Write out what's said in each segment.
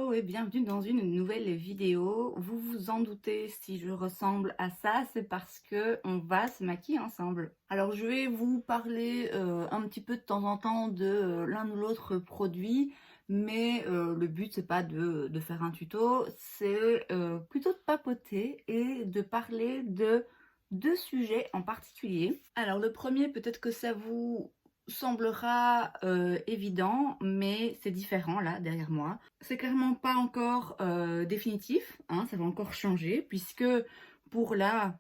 Hello et bienvenue dans une nouvelle vidéo. Vous vous en doutez, si je ressemble à ça, c'est parce que on va se maquiller ensemble. Alors je vais vous parler un petit peu de temps en temps de l'un ou l'autre produit, mais le but c'est pas de faire un tuto, c'est plutôt de papoter et de parler de deux sujets en particulier. Alors le premier, peut-être que ça vous semblera évident, mais c'est différent là derrière moi. C'est clairement pas encore définitif, hein, ça va encore changer puisque pour la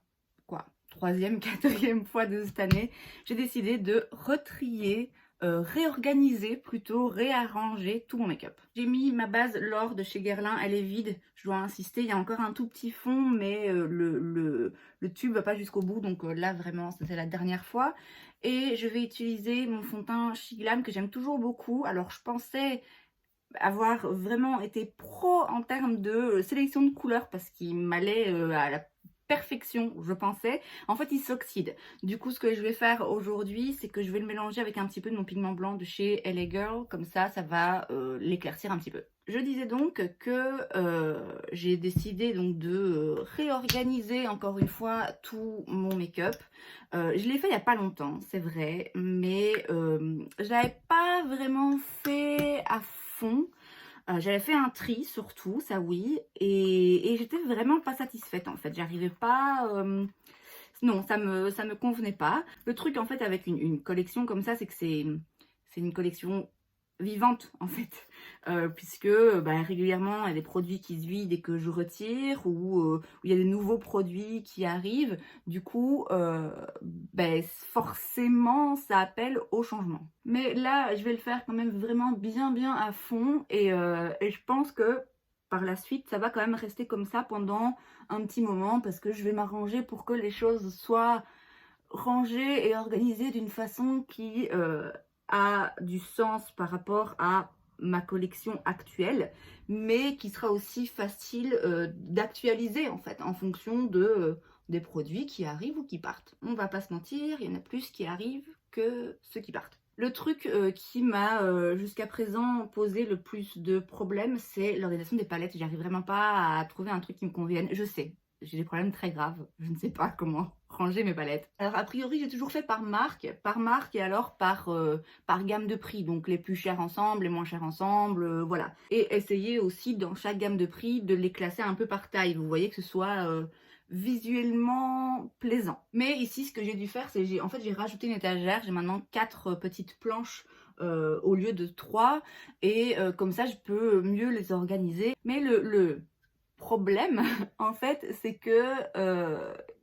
troisième, quatrième fois de cette année, j'ai décidé de retrier, réorganiser plutôt, réarranger tout mon make-up. J'ai mis ma base L'Or de chez Guerlain, elle est vide, je dois insister, il y a encore un tout petit fond, mais le tube va pas jusqu'au bout, donc là vraiment c'était la dernière fois. Et je vais utiliser mon fond de teint Shiglam que j'aime toujours beaucoup. Alors je pensais avoir vraiment été pro en termes de sélection de couleurs parce qu'il m'allait à la perfection, je pensais. En fait, il s'oxyde. Du coup, ce que je vais faire aujourd'hui, c'est que je vais le mélanger avec un petit peu de mon pigment blanc de chez LA Girl. Comme ça va l'éclaircir un petit peu. Je disais donc que j'ai décidé donc de réorganiser encore une fois tout mon make-up. Je l'ai fait il n'y a pas longtemps, c'est vrai, mais je l'avais pas vraiment fait à fond. J'avais fait un tri surtout, ça oui, et j'étais vraiment pas satisfaite en fait. J'arrivais pas. Non, ça me convenait pas. Le truc en fait avec une collection comme ça, c'est que c'est une collection vivante en fait, puisque régulièrement il y a des produits qui se vident et que je retire, ou il y a des nouveaux produits qui arrivent. Du coup, forcément ça appelle au changement. Mais là, je vais le faire quand même vraiment bien à fond, et je pense que par la suite, ça va quand même rester comme ça pendant un petit moment, parce que je vais m'arranger pour que les choses soient rangées et organisées d'une façon qui a du sens par rapport à ma collection actuelle, mais qui sera aussi facile d'actualiser en fait en fonction des produits qui arrivent ou qui partent. On va pas se mentir, il y en a plus qui arrivent que ceux qui partent. Le truc qui m'a jusqu'à présent posé le plus de problèmes, c'est l'organisation des palettes. J'arrive vraiment pas à trouver un truc qui me convienne. Je sais, j'ai des problèmes très graves. Je ne sais pas comment ranger mes palettes. Alors a priori, j'ai toujours fait par marque et alors par gamme de prix. Donc les plus chers ensemble, les moins chers ensemble, voilà. Et essayer aussi dans chaque gamme de prix de les classer un peu par taille. Vous voyez, que ce soit visuellement plaisant. Mais ici, ce que j'ai dû faire, c'est j'ai rajouté une étagère. J'ai maintenant 4 petites planches au lieu de 3, et comme ça je peux mieux les organiser. Mais le problème en fait, c'est que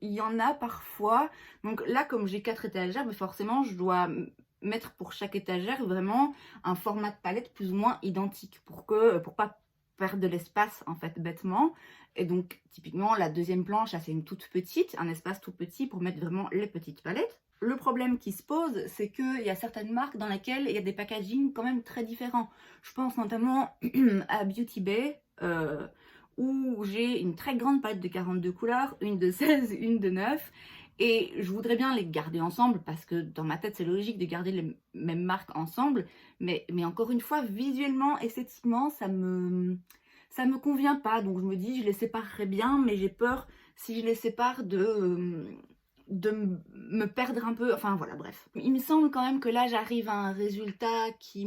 il y en a parfois, donc là comme j'ai 4 étagères, mais forcément je dois mettre pour chaque étagère vraiment un format de palette plus ou moins identique pour pas perdre de l'espace en fait bêtement. Et donc typiquement la deuxième planche, c'est une toute petite, un espace tout petit pour mettre vraiment les petites palettes. Le problème qui se pose, c'est qu'il y a certaines marques dans lesquelles il y a des packagings quand même très différents. Je pense notamment à Beauty Bay, où j'ai une très grande palette de 42 couleurs, une de 16, une de 9. Et je voudrais bien les garder ensemble parce que dans ma tête, c'est logique de garder les mêmes marques ensemble. Mais encore une fois, visuellement, esthétiquement, ça me convient pas. Donc je me dis, je les séparerais bien, mais j'ai peur, si je les sépare, de me perdre un peu. Enfin voilà, bref. Il me semble quand même que là, j'arrive à un résultat qui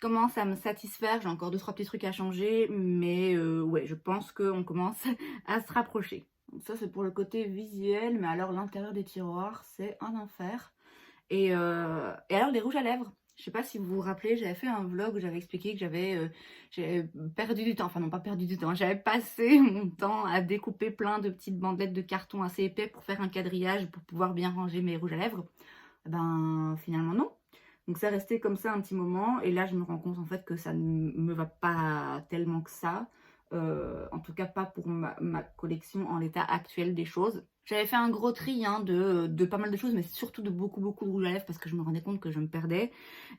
commence à me satisfaire. J'ai encore 2-3 petits trucs à changer, mais ouais, je pense qu'on commence à se rapprocher. Donc ça, c'est pour le côté visuel, mais alors l'intérieur des tiroirs, c'est un enfer. Et alors les rouges à lèvres, je sais pas si vous vous rappelez, j'avais fait un vlog où j'avais expliqué que j'avais perdu du temps, enfin non pas perdu du temps, j'avais passé mon temps à découper plein de petites bandelettes de carton assez épais pour faire un quadrillage pour pouvoir bien ranger mes rouges à lèvres. Ben finalement non. Donc ça restait comme ça un petit moment, et là je me rends compte en fait que ça ne me va pas tellement que ça. En tout cas pas pour ma collection en l'état actuel des choses. J'avais fait un gros tri hein, de pas mal de choses, mais surtout de beaucoup de rouge à lèvres parce que je me rendais compte que je me perdais.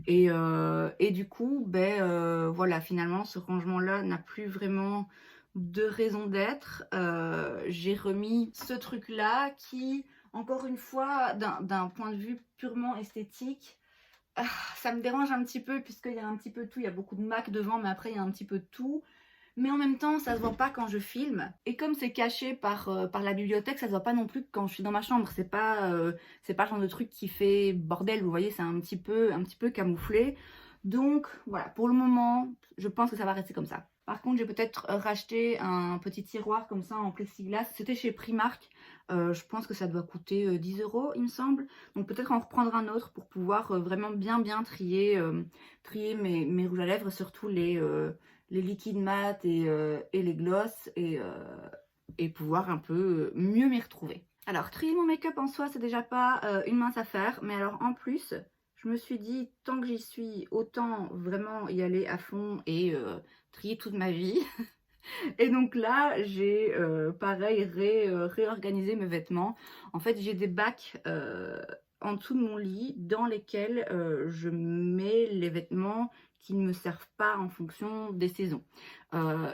Et du coup, voilà, finalement ce rangement-là n'a plus vraiment de raison d'être. J'ai remis ce truc-là qui, encore une fois, d'un point de vue purement esthétique, ça me dérange un petit peu puisqu'il y a un petit peu de tout. Il y a beaucoup de MAC devant, mais après il y a un petit peu de tout. Mais en même temps, ça se voit pas quand je filme. Et comme c'est caché par la bibliothèque, ça se voit pas non plus quand je suis dans ma chambre. C'est pas le genre de truc qui fait bordel, vous voyez, c'est un petit peu camouflé. Donc voilà, pour le moment, je pense que ça va rester comme ça. Par contre, j'ai peut-être racheté un petit tiroir comme ça en plexiglas. C'était chez Primark. Je pense que ça doit coûter 10 €, il me semble. Donc peut-être en reprendre un autre pour pouvoir vraiment bien trier, mes rouges à lèvres, surtout les liquides mat et les glosses et pouvoir un peu mieux m'y retrouver. Alors, trier mon make-up en soi, c'est déjà pas une mince affaire, mais alors en plus, je me suis dit, tant que j'y suis, autant vraiment y aller à fond et trier toute ma vie. Et donc là, j'ai pareil réorganisé mes vêtements. En fait, j'ai des bacs en dessous de mon lit dans lesquels je mets les vêtements qui ne me servent pas en fonction des saisons.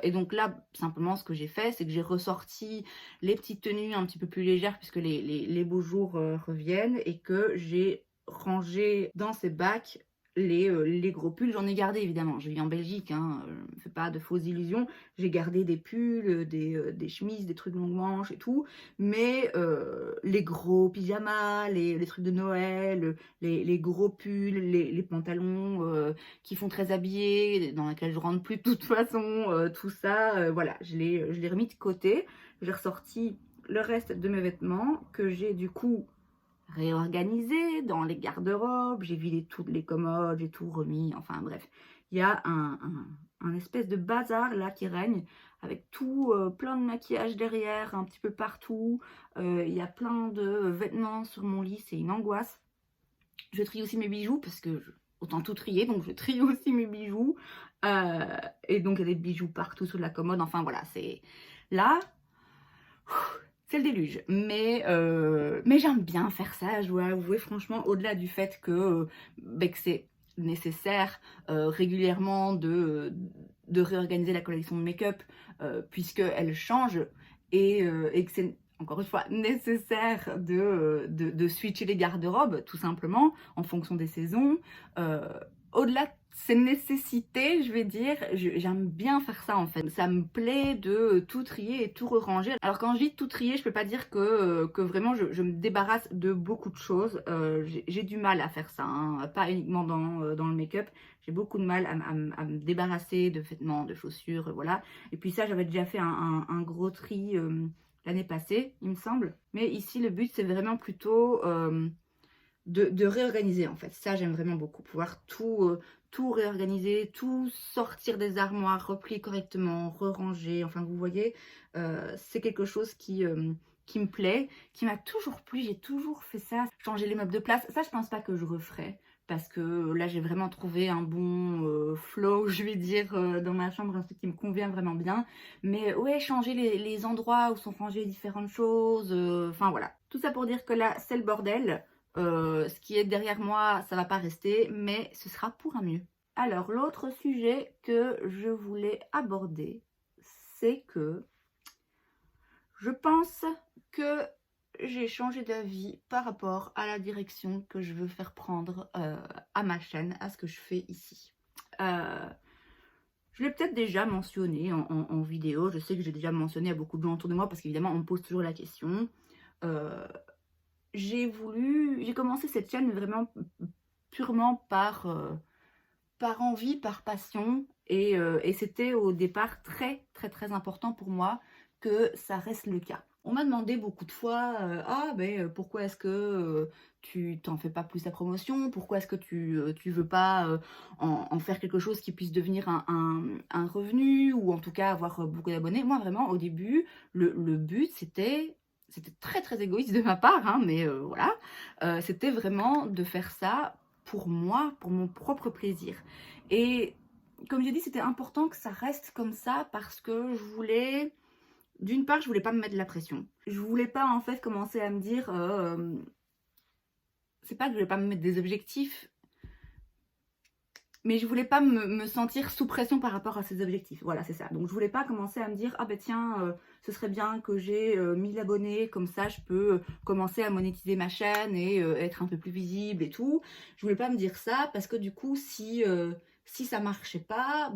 Et donc là, simplement, ce que j'ai fait, c'est que j'ai ressorti les petites tenues un petit peu plus légères puisque les beaux jours reviennent et que j'ai rangé dans ces bacs les gros pulls. J'en ai gardé évidemment, je vis en Belgique, hein, je me fais pas de fausses illusions. J'ai gardé des pulls, des chemises, des trucs longues manches et tout. Mais les gros pyjamas, les trucs de Noël, les gros pulls, les pantalons qui font très habillés, dans lesquels je rentre plus de toute façon, tout ça, voilà, je l'ai remis de côté. J'ai ressorti le reste de mes vêtements que j'ai du coup réorganisé dans les garde-robes, j'ai vidé toutes les commodes, j'ai tout remis, enfin bref. Il y a un espèce de bazar là qui règne, avec tout, plein de maquillage derrière, un petit peu partout. Il y a plein de vêtements sur mon lit, c'est une angoisse. Je trie aussi mes bijoux, parce que autant tout trier, donc je trie aussi mes bijoux. Et donc il y a des bijoux partout sur la commode, enfin voilà, c'est... Là, c'est le déluge, mais j'aime bien faire ça, je dois avouer franchement, au-delà du fait que c'est nécessaire régulièrement de réorganiser la collection de make-up puisqu'elle change et que c'est encore une fois nécessaire de switcher les garde-robes tout simplement en fonction des saisons. Au-delà de ces nécessités, je vais dire, j'aime bien faire ça en fait. Ça me plaît de tout trier et tout ranger. Alors quand je dis tout trier, je peux pas dire que vraiment je me débarrasse de beaucoup de choses. J'ai du mal à faire ça, hein. Pas uniquement dans le make-up. J'ai beaucoup de mal à me débarrasser de vêtements, de chaussures, voilà. Et puis ça, j'avais déjà fait un gros tri l'année passée, il me semble. Mais ici, le but, c'est vraiment plutôt de réorganiser en fait. Ça, j'aime vraiment beaucoup. Pouvoir tout réorganiser, tout sortir des armoires, replier correctement, re-ranger. Enfin, vous voyez, c'est quelque chose qui me plaît, qui m'a toujours plu. J'ai toujours fait ça. Changer les meubles de place. Ça, je pense pas que je referai. Parce que là, j'ai vraiment trouvé un bon flow, je vais dire, dans ma chambre, un truc qui me convient vraiment bien. Mais ouais, changer les endroits où sont rangées différentes choses. Enfin, voilà. Tout ça pour dire que là, c'est le bordel. Ce qui est derrière moi, ça va pas rester, mais ce sera pour un mieux. Alors, l'autre sujet que je voulais aborder, c'est que je pense que j'ai changé d'avis par rapport à la direction que je veux faire prendre à ma chaîne, à ce que je fais ici. Je l'ai peut-être déjà mentionné en vidéo, je sais que j'ai déjà mentionné à beaucoup de gens autour de moi parce qu'évidemment on me pose toujours la question. J'ai commencé cette chaîne vraiment purement par envie, par passion et c'était au départ très important pour moi que ça reste le cas. On m'a demandé beaucoup de fois pourquoi est-ce que tu t'en fais pas plus la promotion, pourquoi est-ce que tu veux pas en faire quelque chose qui puisse devenir un revenu ou en tout cas avoir beaucoup d'abonnés. Moi vraiment au début le but c'était très égoïste de ma part, hein, mais voilà, c'était vraiment de faire ça pour moi, pour mon propre plaisir. Et comme j'ai dit, c'était important que ça reste comme ça parce que je voulais, d'une part, je voulais pas me mettre de la pression. Je voulais pas en fait commencer à me dire, c'est pas que je voulais pas me mettre des objectifs, Mais je voulais pas me sentir sous pression par rapport à ces objectifs. Voilà, c'est ça. Donc je voulais pas commencer à me dire ah ben tiens, ce serait bien que j'ai 1000 abonnés, comme ça je peux commencer à monétiser ma chaîne et être un peu plus visible et tout. Je voulais pas me dire ça parce que du coup si ça marchait pas,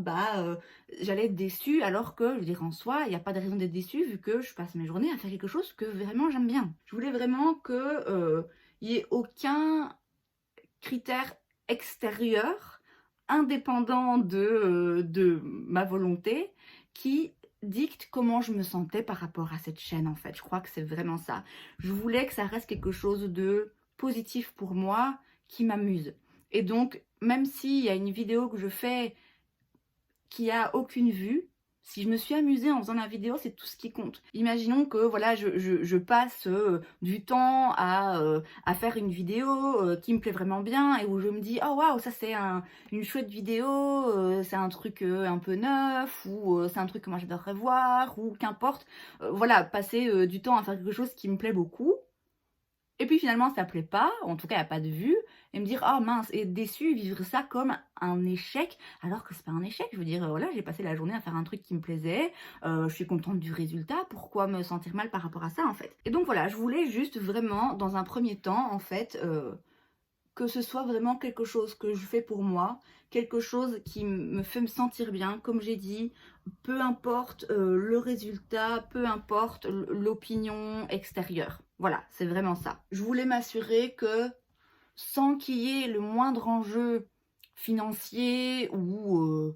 j'allais être déçue, alors que je veux dire en soi, il n'y a pas de raison d'être déçue vu que je passe mes journées à faire quelque chose que vraiment j'aime bien. Je voulais vraiment que il y ait aucun critère extérieur indépendant de ma volonté qui dicte comment je me sentais par rapport à cette chaîne en fait. Je crois que c'est vraiment ça. Je voulais que ça reste quelque chose de positif pour moi, qui m'amuse. Et donc, même s'il y a une vidéo que je fais qui a aucune vue, si je me suis amusée en faisant la vidéo, c'est tout ce qui compte. Imaginons que voilà, je passe du temps à faire une vidéo qui me plaît vraiment bien et où je me dis oh waouh, ça c'est une chouette vidéo, c'est un truc un peu neuf, ou c'est un truc que moi j'adorerais voir, ou qu'importe. Voilà, passer du temps à faire quelque chose qui me plaît beaucoup. Et puis finalement ça plaît pas, en tout cas il n'y a pas de vue, et me dire oh mince, et être déçu, vivre ça comme un échec, alors que c'est pas un échec. Je veux dire voilà, j'ai passé la journée à faire un truc qui me plaisait, je suis contente du résultat, pourquoi me sentir mal par rapport à ça en fait. Et donc voilà, je voulais juste vraiment dans un premier temps en fait que ce soit vraiment quelque chose que je fais pour moi, quelque chose qui me fait me sentir bien, comme j'ai dit, peu importe le résultat, peu importe l'opinion extérieure. Voilà, c'est vraiment ça. Je voulais m'assurer que sans qu'il y ait le moindre enjeu financier ou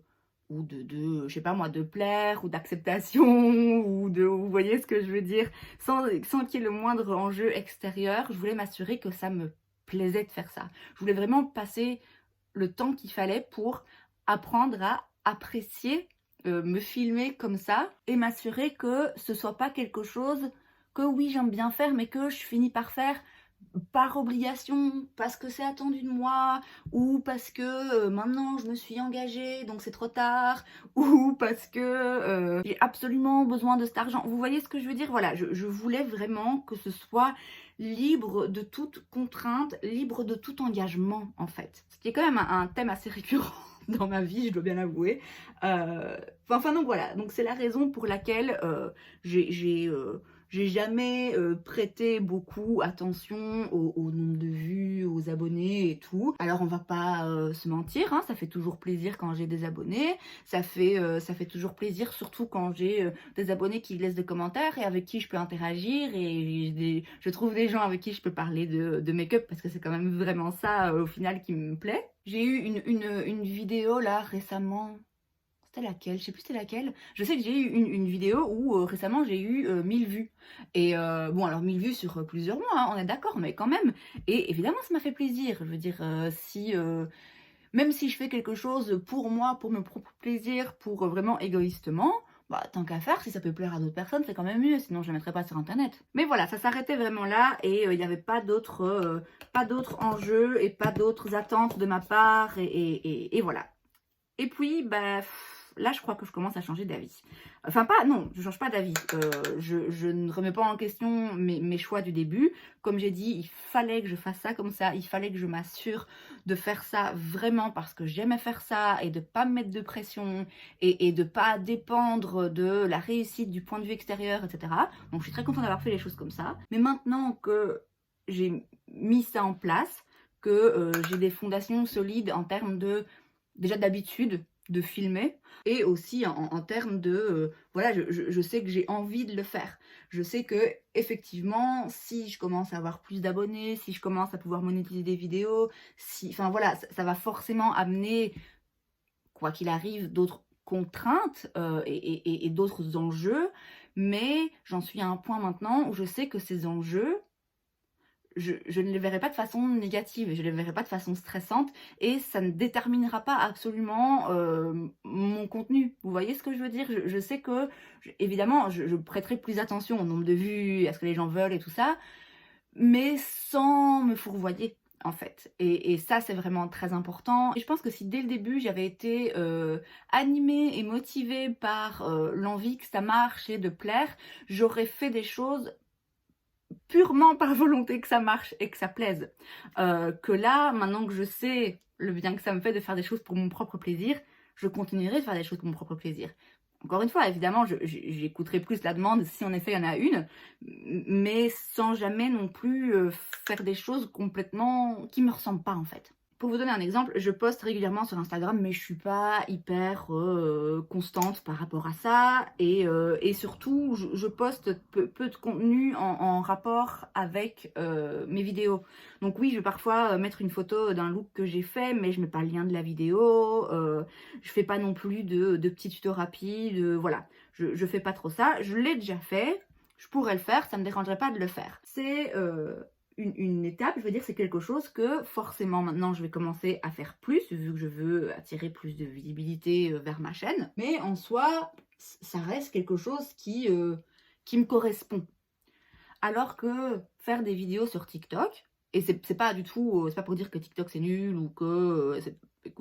je sais pas moi, de plaire ou d'acceptation ou de, vous voyez ce que je veux dire, sans qu'il y ait le moindre enjeu extérieur, je voulais m'assurer que ça me plaisait de faire ça. Je voulais vraiment passer le temps qu'il fallait pour apprendre à apprécier, me filmer comme ça et m'assurer que ce soit pas quelque chose que oui j'aime bien faire mais que je finis par faire par obligation, parce que c'est attendu de moi, ou parce que maintenant je me suis engagée donc c'est trop tard, ou parce que j'ai absolument besoin de cet argent. Vous voyez ce que je veux dire? Voilà, je voulais vraiment que ce soit libre de toute contrainte, libre de tout engagement en fait. Ce qui est quand même un thème assez récurrent dans ma vie, je dois bien l'avouer. Enfin donc voilà, donc c'est la raison pour laquelle j'ai jamais prêté beaucoup attention au nombre de vues, aux abonnés et tout. Alors on va pas se mentir, hein, ça fait toujours plaisir quand j'ai des abonnés, ça fait toujours plaisir surtout quand j'ai des abonnés qui laissent des commentaires et avec qui je peux interagir, et je trouve des gens avec qui je peux parler de make-up, parce que c'est quand même vraiment ça au final qui me plaît. J'ai eu une vidéo là récemment. C'était laquelle? Je sais plus c'était laquelle. Je sais que j'ai eu une vidéo où récemment j'ai eu 1000 vues. Et bon, alors 1000 vues sur plusieurs mois, hein, on est d'accord, mais quand même. Et évidemment, ça m'a fait plaisir. Je veux dire, même si je fais quelque chose pour moi, pour mon propre plaisir, pour vraiment égoïstement, bah tant qu'à faire, si ça peut plaire à d'autres personnes, c'est quand même mieux, sinon je ne mettrais pas sur internet. Mais voilà, ça s'arrêtait vraiment là, et il n'y avait pas d'autres enjeux et pas d'autres attentes de ma part, et voilà. Et puis, là, je crois que je commence à changer d'avis. Enfin, non, je ne change pas d'avis. Je ne remets pas en question mes choix du début. Comme j'ai dit, il fallait que je fasse ça comme ça. Il fallait que je m'assure de faire ça vraiment parce que j'aimais faire ça, et de ne pas me mettre de pression, et de ne pas dépendre de la réussite du point de vue extérieur, etc. Donc, je suis très contente d'avoir fait les choses comme ça. Mais maintenant que j'ai mis ça en place, que j'ai des fondations solides en termes de déjà d'habitude de filmer, et aussi en termes de voilà, je sais que j'ai envie de le faire. Je sais que effectivement, si je commence à avoir plus d'abonnés, si je commence à pouvoir monétiser des vidéos, enfin voilà, ça va forcément amener, quoi qu'il arrive, d'autres contraintes et d'autres enjeux, mais j'en suis à un point maintenant où je sais que ces enjeux, je ne les verrai pas de façon négative, je ne les verrai pas de façon stressante, et ça ne déterminera pas absolument mon contenu. Vous voyez ce que je veux dire? Je sais que, évidemment, je prêterai plus attention au nombre de vues, à ce que les gens veulent et tout ça, mais sans me fourvoyer en fait. Et ça, c'est vraiment très important. Et je pense que si dès le début, j'avais été animée et motivée par l'envie que ça marche et de plaire, j'aurais fait des choses purement par volonté que ça marche et que ça plaise. Que là, maintenant que je sais le bien que ça me fait de faire des choses pour mon propre plaisir, je continuerai de faire des choses pour mon propre plaisir. Encore une fois, évidemment, j'écouterai plus la demande si en effet il y en a une, mais sans jamais non plus faire des choses complètement qui me ressemblent pas en fait. Pour vous donner un exemple, je poste régulièrement sur Instagram, mais je suis pas hyper constante par rapport à ça. Et surtout, je poste peu de contenu en rapport avec mes vidéos. Donc oui, je vais parfois mettre une photo d'un look que j'ai fait, mais je mets pas le lien de la vidéo. Je fais pas non plus de petits tutos rapides. Voilà, je fais pas trop ça. Je l'ai déjà fait. Je pourrais le faire, ça me dérangerait pas de le faire. C'est une étape, je veux dire, c'est quelque chose que forcément maintenant je vais commencer à faire plus, vu que je veux attirer plus de visibilité vers ma chaîne. Mais en soi, ça reste quelque chose qui me correspond. Alors que faire des vidéos sur TikTok, et c'est pas du tout, c'est pas pour dire que TikTok c'est nul ou que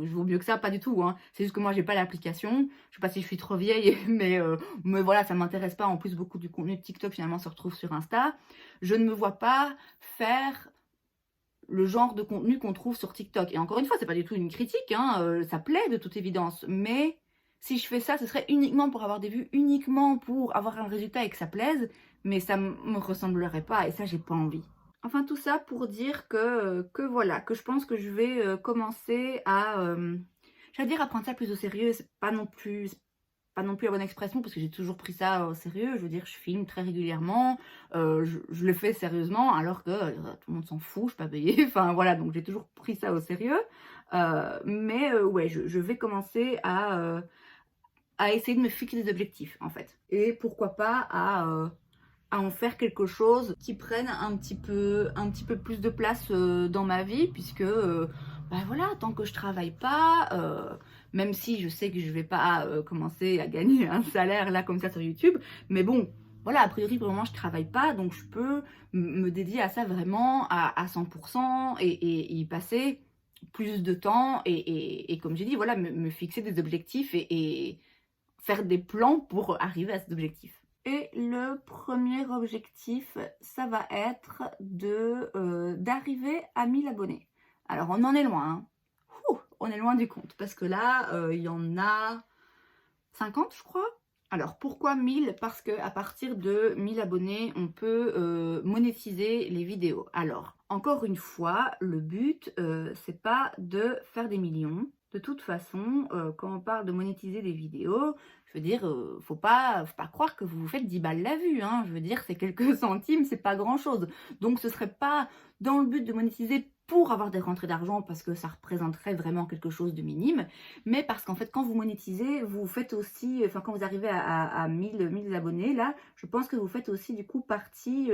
je vaux mieux que ça, pas du tout, hein. C'est juste que moi j'ai pas l'application, je sais pas si je suis trop vieille, mais voilà, ça m'intéresse pas. En plus, beaucoup du contenu de TikTok finalement se retrouve sur Insta. Je ne me vois pas faire le genre de contenu qu'on trouve sur TikTok. Et encore une fois, c'est pas du tout une critique, hein, ça plaît de toute évidence, mais si je fais ça, ce serait uniquement pour avoir des vues, uniquement pour avoir un résultat et que ça plaise, mais ça me ressemblerait pas, et ça, j'ai pas envie. Enfin, tout ça pour dire que voilà, que je pense que je vais commencer à, j'allais dire, à prendre ça plus au sérieux. C'est pas non plus la bonne expression, parce que j'ai toujours pris ça au sérieux. Je veux dire, je filme très régulièrement, je le fais sérieusement, alors que tout le monde s'en fout, je suis pas payée. Enfin voilà, donc j'ai toujours pris ça au sérieux. Mais ouais, je vais commencer à essayer de me fixer des objectifs, en fait. Et pourquoi pas à en faire quelque chose qui prenne un petit peu plus de place dans ma vie, puisque bah voilà, tant que je travaille pas, même si je sais que je vais pas commencer à gagner un salaire là comme ça sur YouTube, mais bon, voilà, a priori pour le moment je travaille pas, donc je peux me dédier à ça vraiment à 100% et y passer plus de temps et comme j'ai dit, voilà, me fixer des objectifs et faire des plans pour arriver à cet objectif. Et le premier objectif, ça va être d'arriver à 1000 abonnés. Alors on en est loin, hein. On est loin du compte, parce que là, il y en a 50, je crois. Alors pourquoi 1000? Parce qu'à partir de 1000 abonnés, on peut monétiser les vidéos. Alors, encore une fois, le but, c'est pas de faire des millions. De toute façon, quand on parle de monétiser des vidéos, je veux dire, faut pas croire que vous vous faites 10 balles la vue, hein. Je veux dire, c'est quelques centimes, c'est pas grand-chose. Donc ce serait pas dans le but de monétiser pour avoir des rentrées d'argent, parce que ça représenterait vraiment quelque chose de minime, mais parce qu'en fait, quand vous monétisez, vous faites aussi, enfin quand vous arrivez à 1000 abonnés, là, je pense que vous faites aussi du coup partie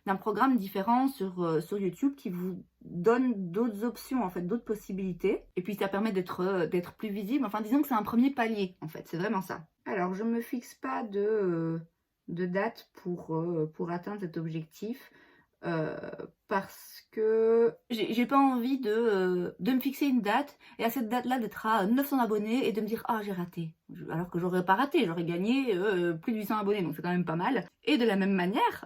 d'un programme différent sur YouTube qui vous donne d'autres options, en fait, d'autres possibilités. Et puis ça permet d'être plus visible. Enfin, disons que c'est un premier palier, en fait, c'est vraiment ça. Alors, je me fixe pas de date pour atteindre cet objectif. Parce que j'ai pas envie de me fixer une date et à cette date-là d'être à 900 abonnés et de me dire ah j'ai raté, alors que j'aurais pas raté, j'aurais gagné plus de 800 abonnés, donc c'est quand même pas mal. Et de la même manière,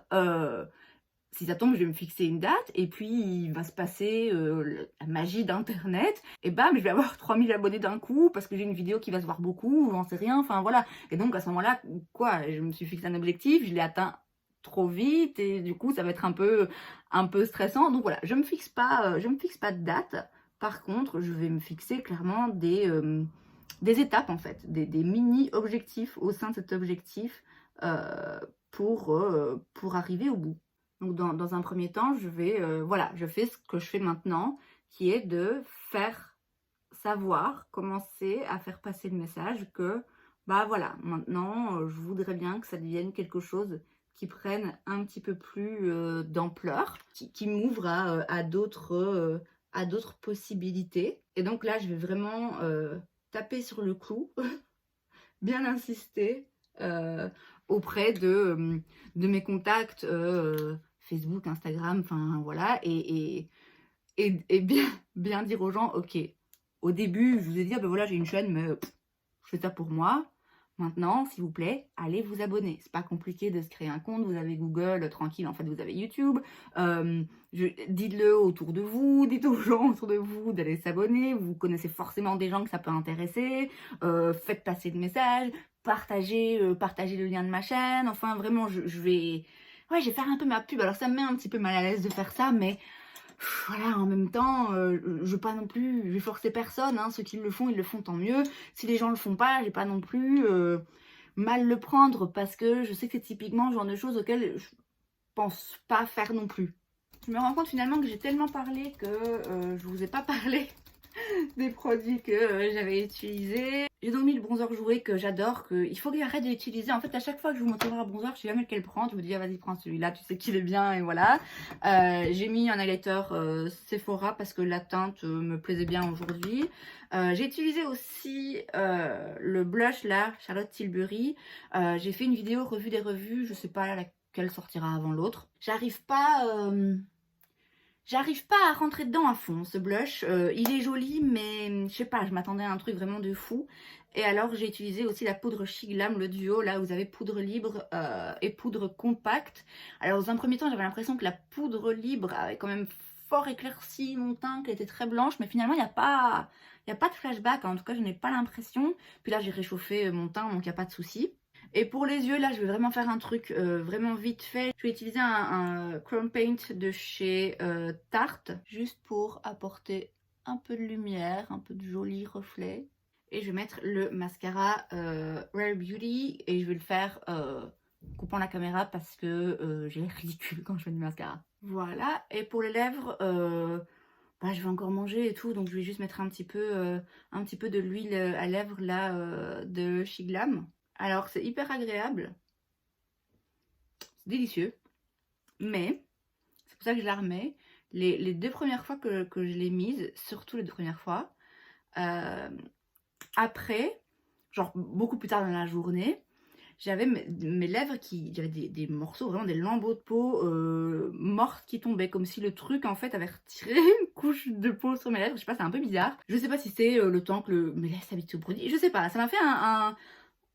si ça tombe, je vais me fixer une date et puis il va se passer la magie d'internet et bam, je vais avoir 3000 abonnés d'un coup parce que j'ai une vidéo qui va se voir beaucoup, j'en sais rien, enfin voilà. Et donc à ce moment-là, quoi, je me suis fixé un objectif, je l'ai atteint trop vite et du coup ça va être un peu stressant. Donc voilà, je me fixe pas de date. Par contre, je vais me fixer clairement des étapes en fait, des mini objectifs au sein de cet objectif pour arriver au bout. Donc dans un premier temps, voilà, je fais ce que je fais maintenant, qui est de faire savoir, commencer à faire passer le message que bah voilà, maintenant je voudrais bien que ça devienne quelque chose qui prenne un petit peu plus d'ampleur, qui m'ouvre à d'autres possibilités. Et donc là, je vais vraiment taper sur le clou, bien insister auprès de mes contacts Facebook, Instagram, enfin voilà, et bien dire aux gens, ok, au début, je vous ai dit, ah ben voilà, j'ai une chaîne, mais je fais ça pour moi. Maintenant, s'il vous plaît, allez vous abonner. C'est pas compliqué de se créer un compte, vous avez Google, tranquille, en fait vous avez YouTube. Dites-le autour de vous, dites aux gens autour de vous d'aller s'abonner. Vous connaissez forcément des gens que ça peut intéresser. Faites passer le message, partagez le lien de ma chaîne. Enfin vraiment, je vais... Ouais, je vais faire un peu ma pub. Alors ça me met un petit peu mal à l'aise de faire ça, mais... Voilà, en même temps, je veux pas non plus, je vais forcer personne, hein. Ceux qui le font, ils le font, tant mieux. Si les gens le font pas, j'ai pas non plus mal le prendre, parce que je sais que c'est typiquement le genre de choses auxquelles je pense pas faire non plus. Je me rends compte finalement que j'ai tellement parlé que je vous ai pas parlé des produits que j'avais utilisés. J'ai donc mis le bronzer joué que j'adore, qu'il faut que j'arrête de l'utiliser. En fait, à chaque fois que je vous montre un bronzer, je sais jamais lequel prendre. Je vous dis, ah, vas-y, prends celui-là, tu sais qu'il est bien, et voilà. J'ai mis un highlighter Sephora parce que la teinte me plaisait bien aujourd'hui. J'ai utilisé aussi le blush là, Charlotte Tilbury. J'ai fait une vidéo revue des revues, je sais pas laquelle sortira avant l'autre. J'arrive pas à rentrer dedans à fond, ce blush. Il est joli, mais je sais pas, je m'attendais à un truc vraiment de fou. Et alors, j'ai utilisé aussi la poudre She Glam, le duo. Là, vous avez poudre libre et poudre compacte. Alors, dans un premier temps, j'avais l'impression que la poudre libre avait quand même fort éclairci mon teint, qu'elle était très blanche. Mais finalement, il n'y a pas de flashback. En tout cas, je n'ai pas l'impression. Puis là, j'ai réchauffé mon teint, donc il n'y a pas de souci. Et pour les yeux, là, je vais vraiment faire un truc vraiment vite fait. Je vais utiliser un Chrome Paint de chez Tarte, juste pour apporter un peu de lumière, un peu de jolis reflets. Et je vais mettre le mascara Rare Beauty, et je vais le faire coupant la caméra parce que j'ai l'air ridicule quand je fais du mascara. Voilà, et pour les lèvres... bah, je vais encore manger et tout, donc je vais juste mettre un petit peu de l'huile à lèvres là de She Glam. Alors, c'est hyper agréable. C'est délicieux. Mais, c'est pour ça que je la remets. Les deux premières fois que je l'ai mise, surtout les deux premières fois, après, genre beaucoup plus tard dans la journée, j'avais mes lèvres qui... J'avais des morceaux, vraiment des lambeaux de peau mortes qui tombaient. Comme si le truc, en fait, avait retiré une couche de peau sur mes lèvres. Je sais pas, c'est un peu bizarre. Je sais pas si c'est le temps que mes lèvres s'habituent au produit. Je sais pas, ça m'a fait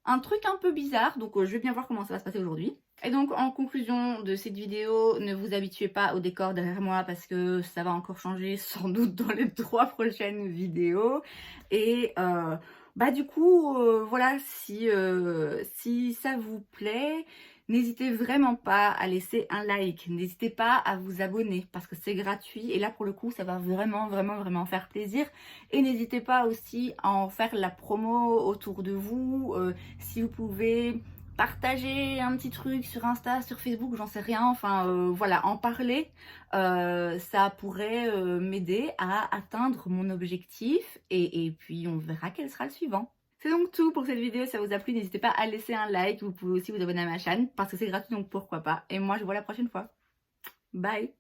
un truc un peu bizarre, donc je vais bien voir comment ça va se passer aujourd'hui. Et donc en conclusion de cette vidéo, ne vous habituez pas au décor derrière moi parce que ça va encore changer sans doute dans les 3 prochaines vidéos. Et bah du coup, voilà, si ça vous plaît, n'hésitez vraiment pas à laisser un like, n'hésitez pas à vous abonner parce que c'est gratuit et là pour le coup ça va vraiment faire plaisir. Et n'hésitez pas aussi à en faire la promo autour de vous, si vous pouvez partager un petit truc sur Insta, sur Facebook, j'en sais rien, enfin voilà, en parler, ça pourrait m'aider à atteindre mon objectif et puis on verra quel sera le suivant. C'est donc tout pour cette vidéo. Si ça vous a plu, n'hésitez pas à laisser un like. Vous pouvez aussi vous abonner à ma chaîne parce que c'est gratuit, donc pourquoi pas. Et moi, je vous vois la prochaine fois. Bye!